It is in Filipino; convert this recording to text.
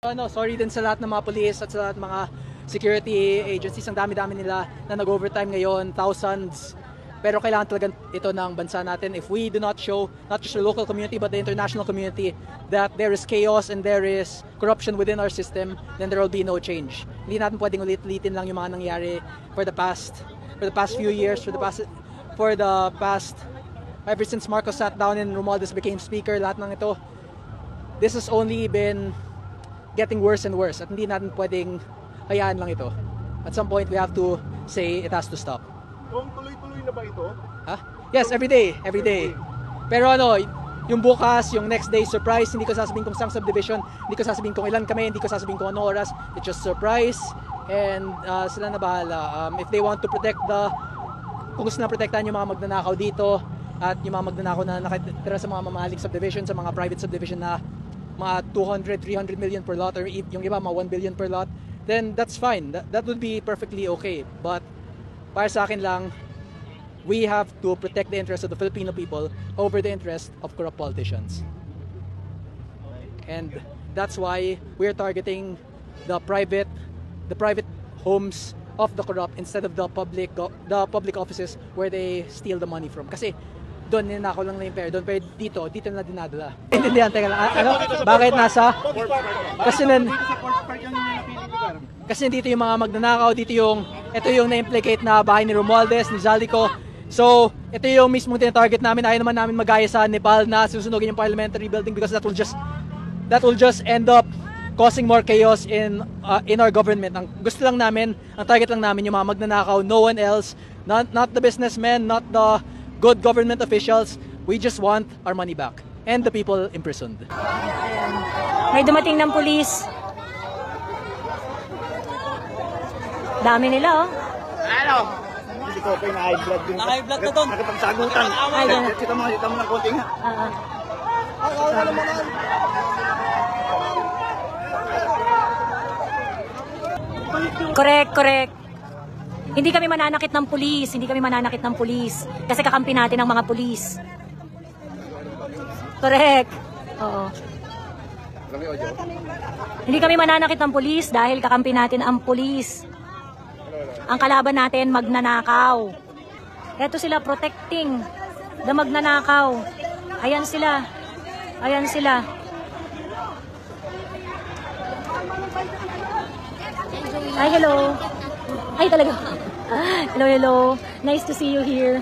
Sorry din sa lahat ng mga police at sa lahat ng mga security agencies. Ang dami-dami nila na nag-overtime ngayon, thousands. Pero kailangan talaga ito ng bansa natin. If we do not show, not just the local community but the international community, that there is chaos and there is corruption within our system, then there will be no change. Hindi natin pwedeng ulit-ulitin lang yung mga nangyari for the past few years, ever since Marcos sat down and Romualdez became speaker, lahat ng ito, this has only been getting worse and worse, at hindi natin pwedeng hayaan lang ito. At some point, we have to say it has to stop. Kung tuloy-tuloy na ba ito? Ha? Yes, every day. Pero yung bukas, yung next day, surprise, hindi ko sasabihin kung sang subdivision, hindi ko sasabihin kung ilan kami, hindi ko sasabihin kung anong oras. It's just surprise, and sila na bahala. If they want to protect kung gusto na protektahan yung mga magnanakaw dito, at yung mga magnanakaw na nakatira sa mga mamahaling subdivision, sa mga private subdivision na mga 200, 300 million per lot, or yung iba mga 1 billion per lot, then that's fine. That would be perfectly okay. But para sa akin lang, we have to protect the interests of the Filipino people over the interests of corrupt politicians. And that's why we're targeting the private homes of the corrupt instead of the public offices where they steal the money from. Kasi doon ninakaw lang na yung pera, pero dito na dinadala. Intindihan, teka lang, bakit nasa? Kasi dito yung mga magnanakaw, ito yung na-implicate na bahay ni Romualdez, ni Zaldico. So, ito yung mismong tinatarget namin. Ayaw naman namin magaya sa Nepal na susunugin yung parliamentary building, because that will just end up causing more chaos in our government. Ang gusto lang namin, ang target lang namin yung mga magnanakaw, no one else, not the businessmen, not the good government officials. We just want our money back and the people imprisoned. May dumating ng pulis. Dami nila, oh. Ano? Hindi ko okay na high blood din. Na-high blood na doon. Nakapagsagutan. Kita mo ng konti nga. Correct. Hindi kami mananakit ng pulis. Kasi kakampi natin ang mga pulis. Correct. Oo. Hindi kami mananakit ng pulis dahil kakampi natin ang pulis. Ang kalaban natin, magnanakaw. Ito sila, protecting the magnanakaw. Ayan sila. Hi, hello. Hi talaga. Hello. Nice to see you here.